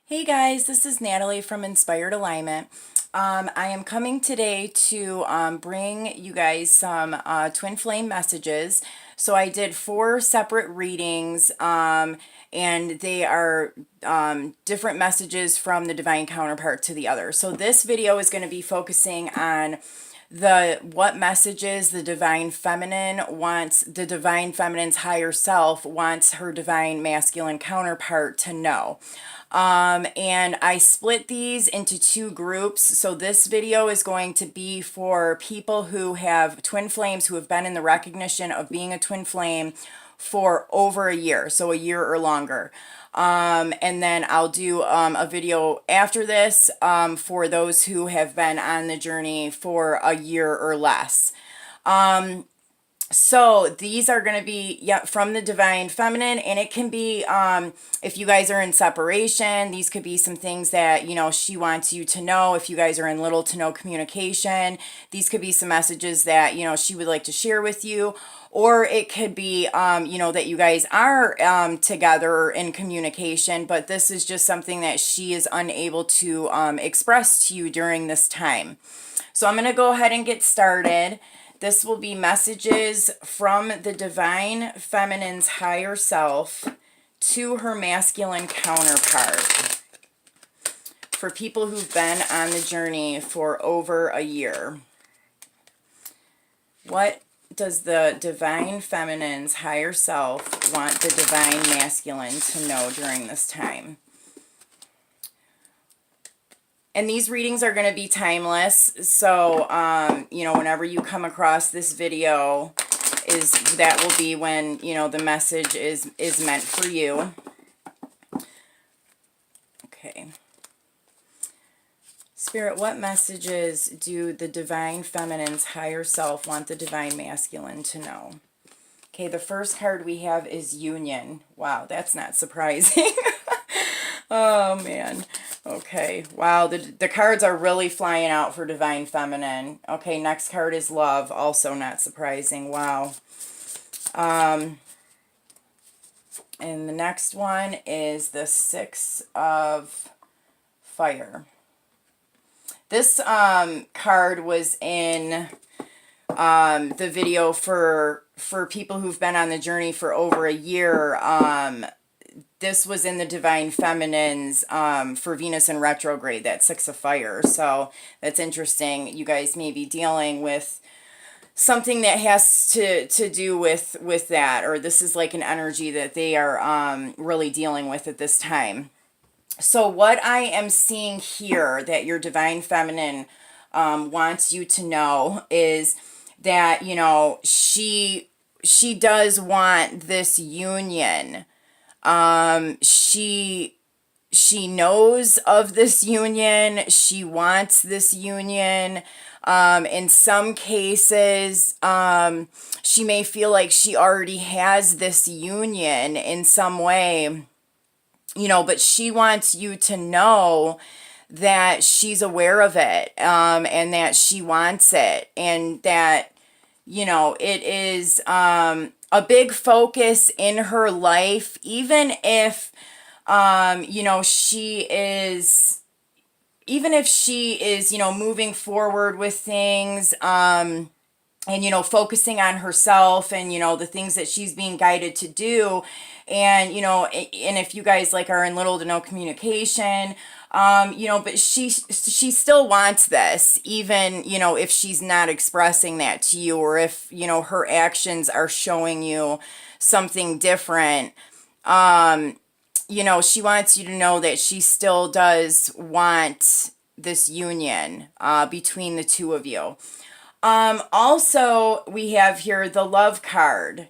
Hey guys, this is Natalie from Inspired Alignment. I am coming today to bring you guys some twin flame messages. So I did 4 separate readings, and they are different messages from the divine counterpart to the other. So this video is going to be focusing on what messages the divine feminine wants, the divine feminine's higher self wants her divine masculine counterpart to know. And I split these into 2 groups. So this video is going to be for people who have twin flames, who have been in the recognition of being a twin flame for over a year, so a year or longer. And then I'll do a video after this for those who have been on the journey for a year or less. So these are going to be from the divine feminine, and it can be if you guys are in separation, these could be some things that she wants you to know. If you guys are in little to no communication, these could be some messages that she would like to share with you. Or it could be that you guys are together in communication, but this is just something that she is unable to express to you during this time. So I'm going to go ahead and get started. This will be messages from the divine feminine's higher self to her masculine counterpart for people who've been on the journey for over a year. What does the divine feminine's higher self want the divine masculine to know during this time? And these readings are going to be timeless, so, whenever you come across this video, that will be when, the message is meant for you. Okay. Spirit, what messages do the divine feminine's higher self want the divine masculine to know? Okay, the first card we have is Union. Wow, that's not surprising. Oh, man. Okay, wow, the cards are really flying out for divine feminine. Okay, next card is Love, also not surprising. Wow. And the next one is the Six of Fire. This card was in the video for people who've been on the journey for over a year. This was in the divine feminines for Venus in retrograde, that Six of Fire. So that's interesting. You guys may be dealing with something that has to do with that, or this is like an energy that they are really dealing with at this time. So what I am seeing here that your divine feminine wants you to know is that, she does want this union. She knows of this union. She wants this union. In some cases, she may feel like she already has this union in some way, but she wants you to know that she's aware of it, and that she wants it, and that, it is, a big focus in her life, even if, she is, moving forward with things, and, focusing on herself and, the things that she's being guided to do. And, and if you guys are in little to no communication, but she still wants this, even, if she's not expressing that to you, or if, her actions are showing you something different. She wants you to know that she still does want this union, between the two of you. Also, we have here the Love card,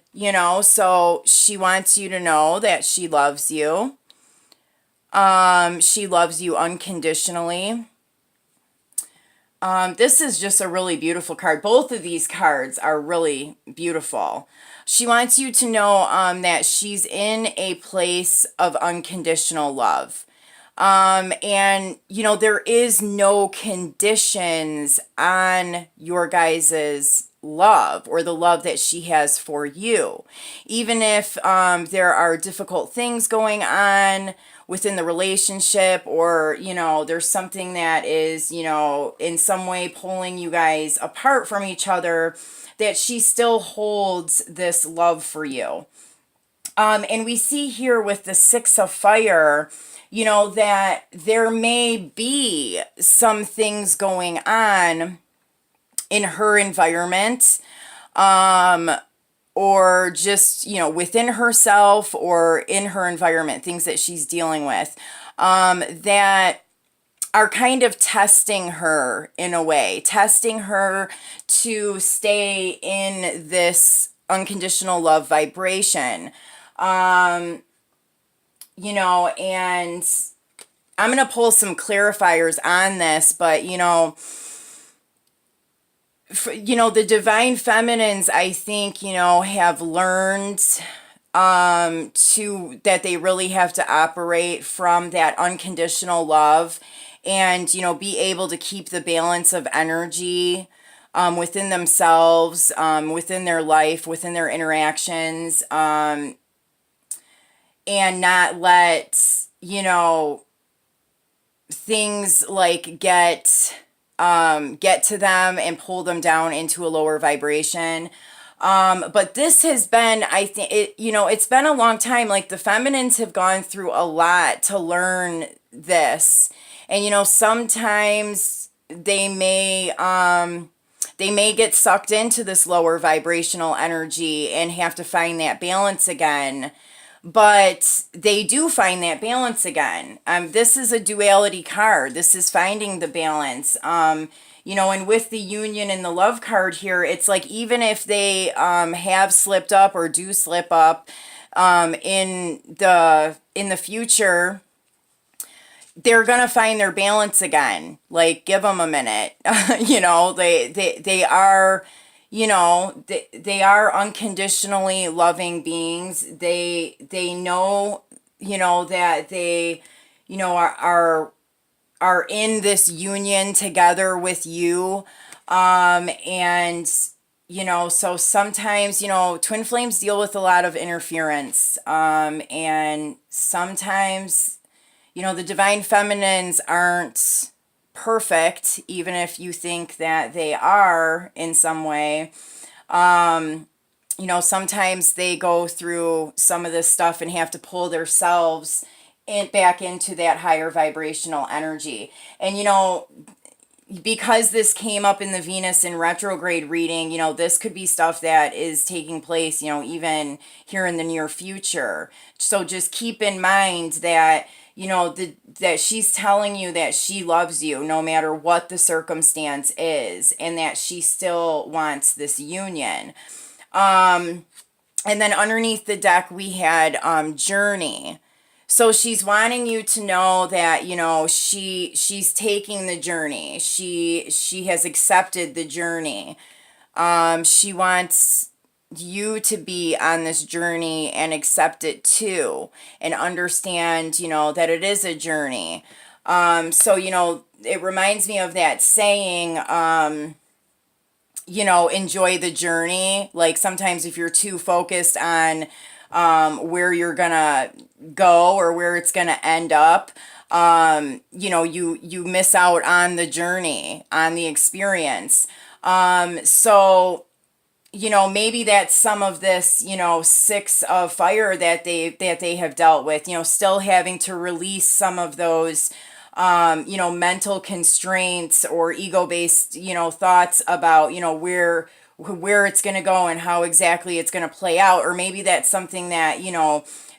so she wants you to know that she loves you. She loves you unconditionally. This is just a really beautiful card. Both of these cards are really beautiful. She wants you to know that she's in a place of unconditional love. And, there is no conditions on your guys's love, or the love that she has for you. Even if there are difficult things going on within the relationship, or, there's something that is, in some way pulling you guys apart from each other, that she still holds this love for you. And we see here with the Six of Fire, that there may be some things going on in her environment, or just, within herself or in her environment, things that she's dealing with, that are kind of testing her in a way, testing her to stay in this unconditional love vibration. And I'm going to pull some clarifiers on this, but, the divine feminines, I think, have learned that they really have to operate from that unconditional love, and, be able to keep the balance of energy within themselves, within their life, within their interactions, and not let, things like get to them and pull them down into a lower vibration. But this has been, I think, it's been a long time. Like, the feminines have gone through a lot to learn this. And, sometimes they may get sucked into this lower vibrational energy and have to find that balance again. But they do find that balance again. This is a duality card. This is finding the balance. And with the Union and the Love card here, it's like, even if they have slipped up or do slip up in the future, they're gonna find their balance again. Like, give them a minute. They are. They are unconditionally loving beings. They know, that they, are in this union together with you. And, so sometimes, twin flames deal with a lot of interference. And sometimes, the divine feminines aren't perfect, even if you think that they are in some way. Sometimes they go through some of this stuff and have to pull themselves back into that higher vibrational energy. And, because this came up in the Venus in retrograde reading, this could be stuff that is taking place, even here in the near future. So just keep in mind that, that she's telling you that she loves you no matter what the circumstance is, and that she still wants this union. And then underneath the deck, we had Journey. So she's wanting you to know that, she's taking the journey. She has accepted the journey. She wants you to be on this journey and accept it too, and understand, that it is a journey. So, it reminds me of that saying, enjoy the journey. Like, sometimes if you're too focused on where you're gonna go or where it's gonna end up, you miss out on the journey, on the experience. So, maybe that's some of this, Six of Fire that they have dealt with, still having to release some of those, mental constraints or ego-based, thoughts about, where it's going to go and how exactly it's going to play out. Or maybe that's something that,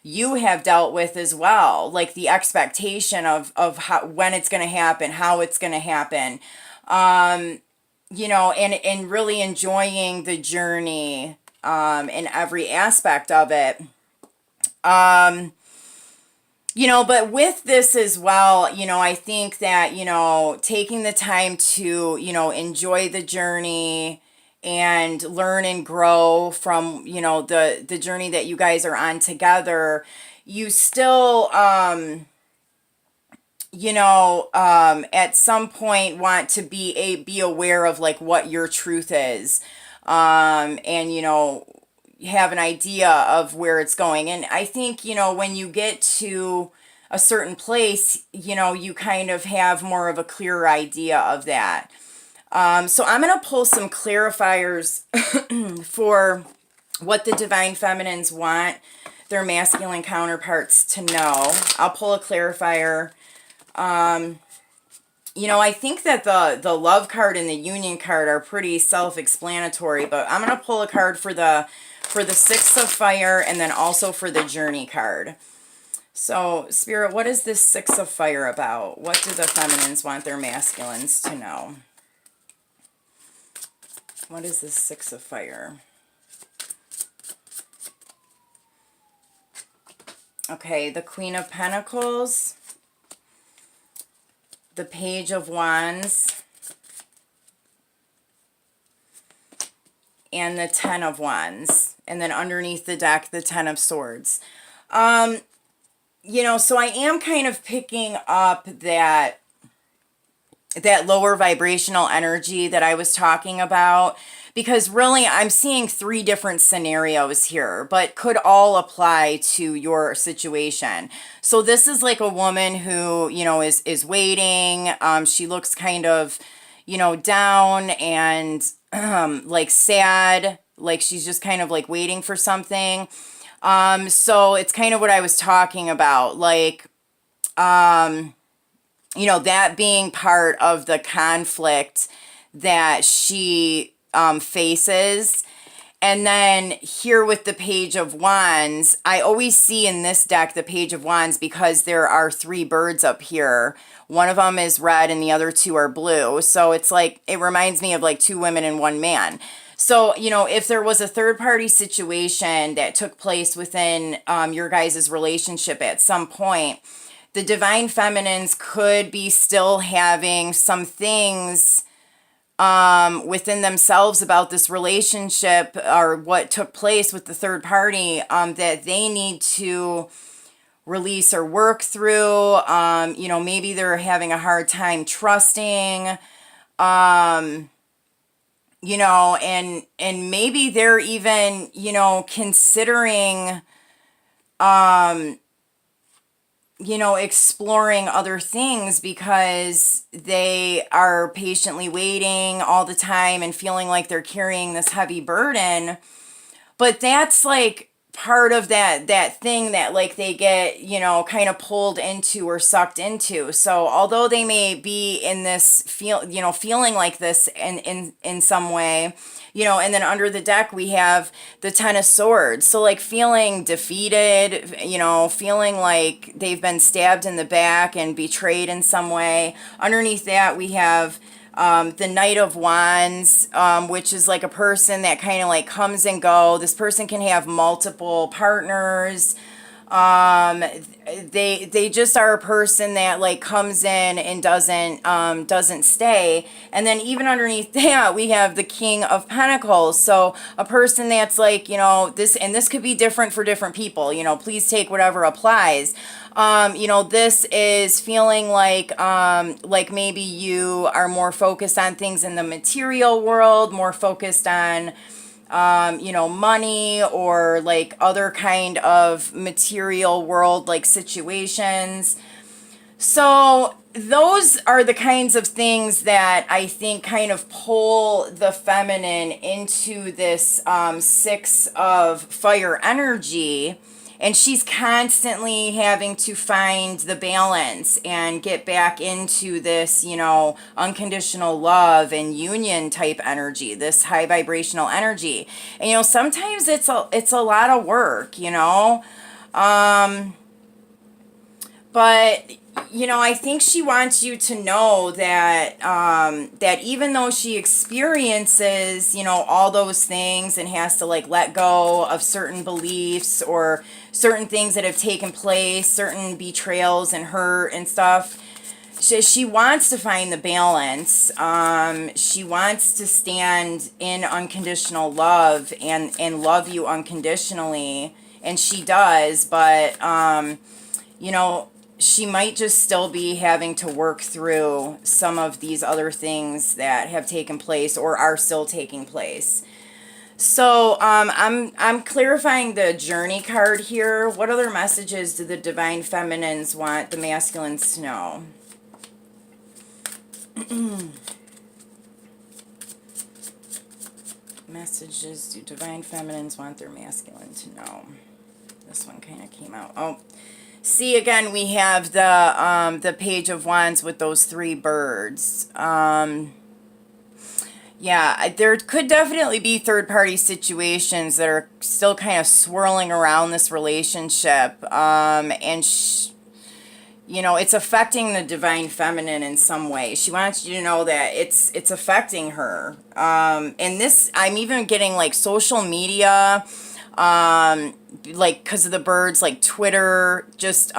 you have dealt with as well, like the expectation of how, when it's going to happen, how it's going to happen. And really enjoying the journey, in every aspect of it. But with this as well, I think that, taking the time to, enjoy the journey and learn and grow from, the journey that you guys are on together, you still, at some point want to be aware of like what your truth is, and, have an idea of where it's going. And I think, when you get to a certain place, you know, you kind of have more of a clearer idea of that. So I'm going to pull some clarifiers for what the Divine Feminines want their masculine counterparts to know. I'll pull a clarifier. You know, I think that the love card and the union card are pretty self-explanatory, but I'm going to pull a card for the Six of Fire and then also for the Journey card. So, Spirit, what is this Six of Fire about? What do the feminines want their masculines to know? What is this Six of Fire? Okay, the Queen of Pentacles, the Page of Wands, and the Ten of Wands. And then underneath the deck, the Ten of Swords. You know, so I am kind of picking up that lower vibrational energy that I was talking about, because really I'm seeing 3 different scenarios here, but could all apply to your situation. So this is like a woman who, you know, is waiting. She looks kind of, you know, down and like sad, like she's just kind of like waiting for something. So it's kind of what I was talking about, like, you know, that being part of the conflict that she faces. And then here with the Page of Wands, I always see in this deck the Page of Wands because there are 3 birds up here. One of them is red and the other 2 are blue. So it's like, it reminds me of like 2 women and 1 man. So, you know, if there was a third-party situation that took place within your guys' relationship at some point, the Divine Feminines could be still having some things within themselves about this relationship or what took place with the third party that they need to release or work through. You know, maybe they're having a hard time trusting. You know, and maybe they're even, you know, considering, you know, exploring other things because they are patiently waiting all the time and feeling like they're carrying this heavy burden. But that's like part of that thing that like they get, you know, kind of pulled into or sucked into. So although they may be in this feeling like this in some way, you know, and then under the deck we have the Ten of Swords. So like feeling defeated, you know, feeling like they've been stabbed in the back and betrayed in some way. Underneath that we have the Knight of Wands, which is like a person that kind of like comes and go. This person can have multiple partners. They just are a person that like comes in and doesn't stay. And then even underneath that we have the King of Pentacles. So a person that's like, you know, this could be different for different people, you know, please take whatever applies. You know, this is feeling like maybe you are more focused on things in the material world, more focused on you know, money or like other kind of material world like situations. So those are the kinds of things that I think kind of pull the feminine into this Six of Fire energy. And she's constantly having to find the balance and get back into this, you know, unconditional love and union type energy, this high vibrational energy. And, you know, sometimes it's a lot of work, you know. But, you know, I think she wants you to know that that even though she experiences, you know, all those things and has to like let go of certain beliefs or certain things that have taken place, certain betrayals and hurt and stuff, she wants to find the balance. She wants to stand in unconditional love and love you unconditionally, and she does, but you know, she might just still be having to work through some of these other things that have taken place or are still taking place. So I'm clarifying the journey card here. What other messages do the divine feminines want the masculines to know? Messages do divine feminines want their masculine to know? This one kind of came out. Oh, see, again, we have the Page of Wands with those three birds. Yeah, there could definitely be third-party situations that are still kind of swirling around this relationship, and you know, it's affecting the divine feminine in some way. She wants you to know that it's affecting her. And this, I'm even getting like social media, like because of the birds, like Twitter, just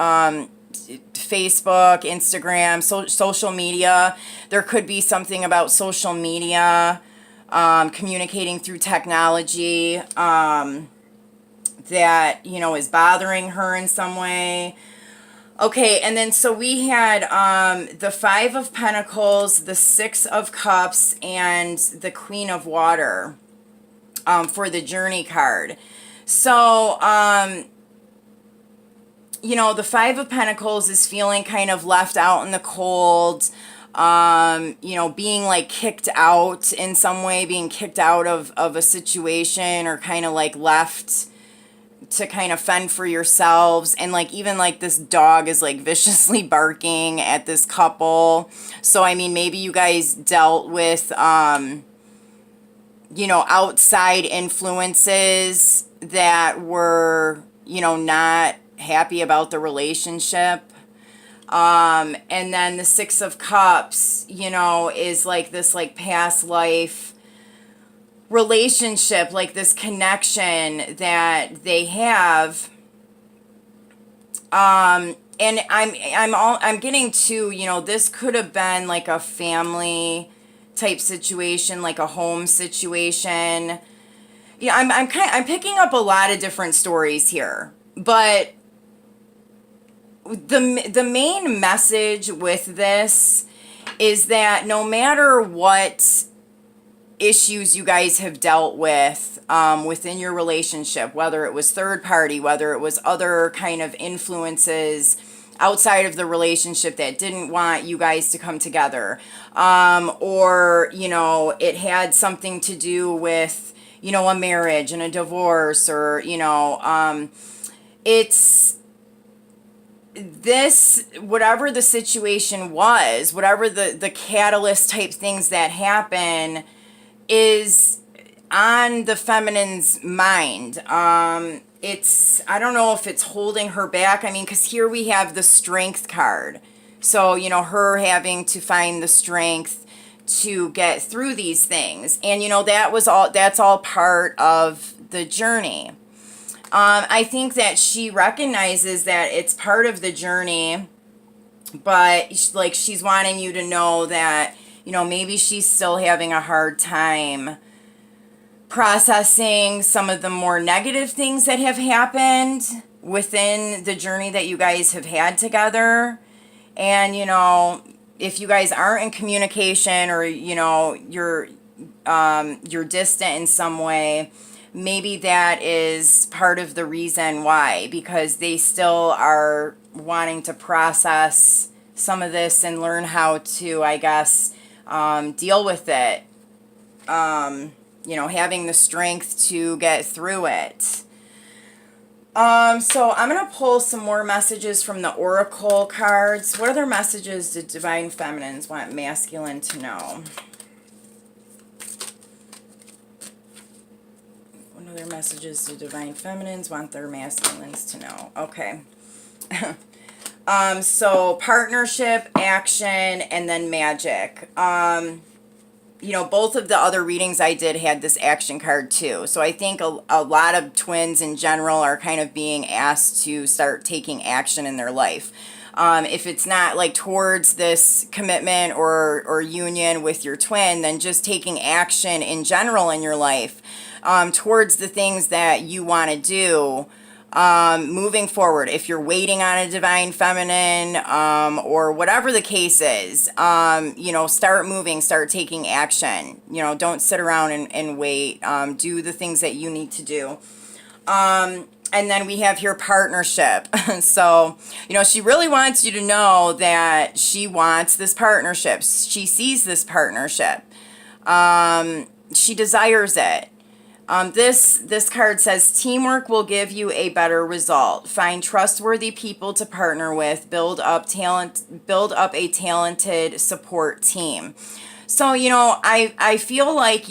Facebook, Instagram, social media. There could be something about social media, communicating through technology, that, you know, is bothering her in some way. Okay, and then so we had the Five of Pentacles, the Six of Cups, and the Queen of Water for the Journey card. So, you know, the Five of Pentacles is feeling kind of left out in the cold, you know, being like kicked out in some way, being kicked out of a situation, or kind of like left to kind of fend for yourselves. And like even like this dog is like viciously barking at this couple. So I mean, maybe you guys dealt with you know, outside influences that were, you know, not happy about the relationship. And then the Six of Cups, you know, is like this like past life relationship, like this connection that they have. And I'm getting to, you know, this could have been like a family type situation, like a home situation. Yeah, I'm picking up a lot of different stories here, but the main message with this is that no matter what issues you guys have dealt with within your relationship, whether it was third party, whether it was other kind of influences outside of the relationship that didn't want you guys to come together, or, you know, it had something to do with, you know, a marriage and a divorce, or, you know, it's this, whatever the situation was, whatever the catalyst type things that happen, is on the feminine's mind. It's, I don't know if it's holding her back. I mean, because here we have the Strength card. So, you know, her having to find the strength to get through these things. And, you know, that's all part of the journey. I think that she recognizes that it's part of the journey, but like she's wanting you to know that, you know, maybe she's still having a hard time processing some of the more negative things that have happened within the journey that you guys have had together. And, you know, if you guys aren't in communication, or, you know, you're distant in some way, maybe that is part of the reason why, because they still are wanting to process some of this and learn how to, I guess, deal with it, you know, having the strength to get through it. So I'm going to pull some more messages from the Oracle cards. What other messages do Divine Feminines want Masculine to know? What other messages do Divine Feminines want their Masculines to know? Okay. So partnership, action, and then magic. You know, both of the other readings I did had this action card too. So I think a lot of twins in general are kind of being asked to start taking action in their life. If it's not like towards this commitment or union with your twin, then just taking action in general in your life, towards the things that you want to do. moving forward. If you're waiting on a divine feminine, or whatever the case is, start moving, start taking action. Don't sit around and wait. Do the things that you need to do. And then we have your partnership. So, she really wants you to know that she wants this partnership. She sees this partnership. She desires it. This card says teamwork will give you a better result. Find trustworthy people to partner with. Build up a talented support team. So, I feel like,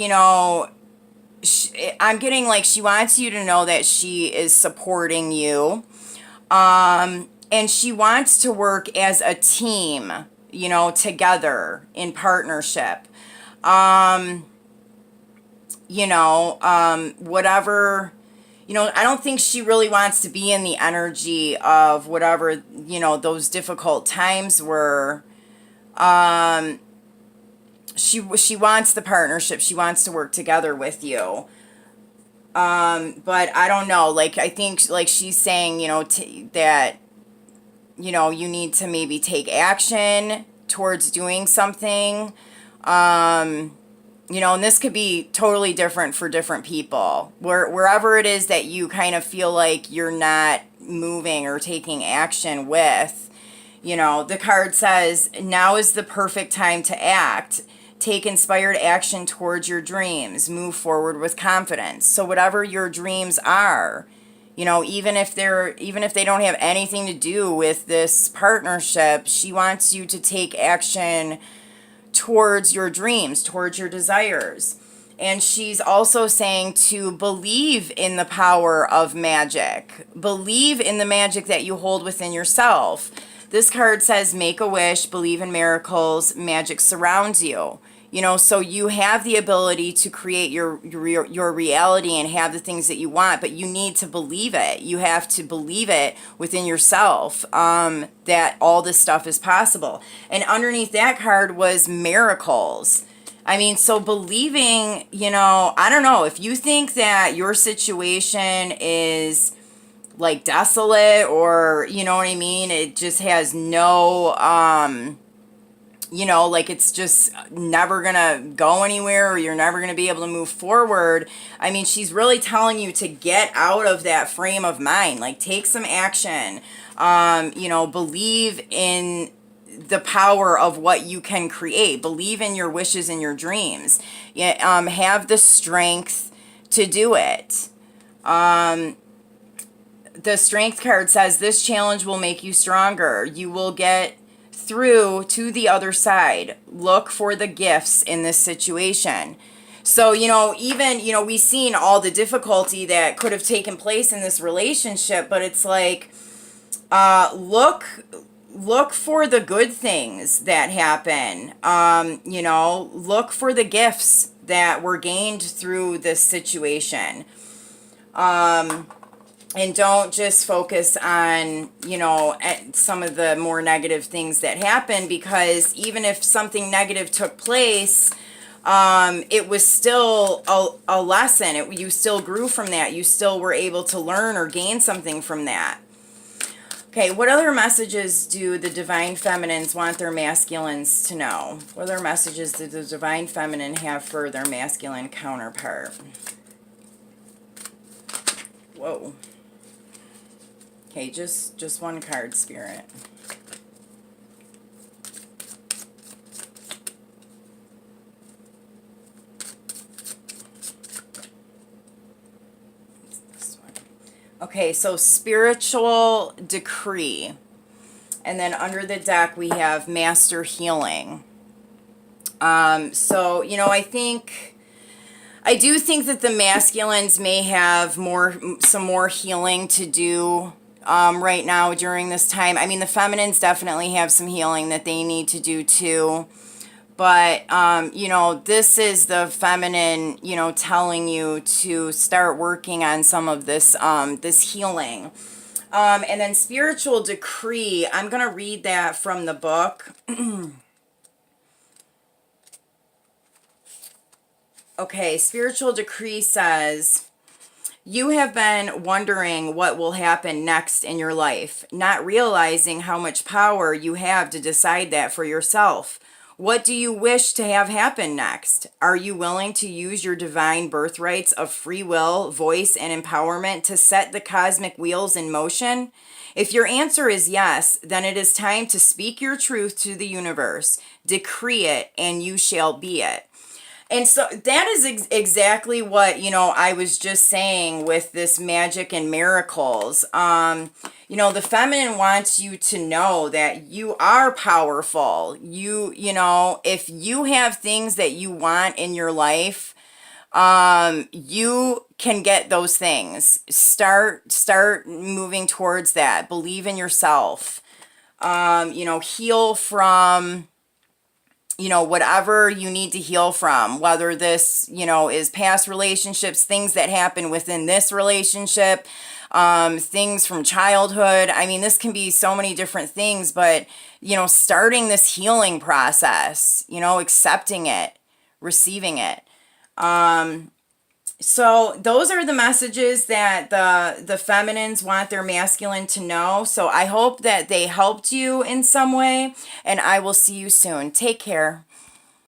I'm getting like she wants you to know that she is supporting you. And she wants to work as a team, together in partnership. Whatever, I don't think she really wants to be in the energy of whatever, those difficult times were. She wants the partnership. She wants to work together with you. But I don't know, like, I think, like, she's saying, that, you need to maybe take action towards doing something. And this could be totally different for different people. Wherever it is that you kind of feel like you're not moving or taking action with, the card says, now is the perfect time to act. Take inspired action towards your dreams. Move forward with confidence. So whatever your dreams are, even if they don't have anything to do with this partnership, she wants you to take action towards your dreams, towards your desires. And she's also saying to believe in the power of magic. Believe in the magic that you hold within yourself. This card says make a wish, believe in miracles, magic surrounds you. So you have the ability to create your reality and have the things that you want, but you need to believe it. You have to believe it within yourself, that all this stuff is possible. And underneath that card was miracles. I mean, so believing, I don't know, if you think that your situation is like desolate, or, you know what I mean, it just has no, like it's just never gonna go anywhere, or you're never gonna be able to move forward. I mean, she's really telling you to get out of that frame of mind, like take some action, believe in the power of what you can create, believe in your wishes and your dreams. Have the strength to do it. The strength card says this challenge will make you stronger. You will get through to the other side. Look for the gifts in this situation. So, even, we've seen all the difficulty that could have taken place in this relationship, but it's like, look for the good things that happen. Look for the gifts that were gained through this situation. And don't just focus on, some of the more negative things that happen, because even if something negative took place, it was still a lesson. You still grew from that. You still were able to learn or gain something from that. Okay, what other messages do the Divine Feminines want their masculines to know? What other messages does the Divine Feminine have for their masculine counterpart? Whoa. Okay, just one card, Spirit. This one. Okay, so spiritual decree. And then under the deck we have master healing. So, I do think that the masculines may have some more healing to do right now during this time. I mean, the feminines definitely have some healing that they need to do too. But, this is the feminine, telling you to start working on some of this, this healing. And then spiritual decree, I'm going to read that from the book. Okay, spiritual decree says, You have been wondering what will happen next in your life, not realizing how much power you have to decide that for yourself. What do you wish to have happen next? Are you willing to use your divine birthrights of free will, voice, and empowerment to set the cosmic wheels in motion? If your answer is yes, then it is time to speak your truth to the universe. Decree it, and you shall be it. And so that is exactly what, I was just saying with this magic and miracles. The feminine wants you to know that you are powerful. If you have things that you want in your life, you can get those things. Start moving towards that. Believe in yourself. Heal from whatever you need to heal from, whether this, is past relationships, things that happen within this relationship, things from childhood. I mean, this can be so many different things, but, starting this healing process, accepting it, receiving it. So those are the messages that the feminines want their masculine to know. So I hope that they helped you in some way, and I will see you soon. Take care.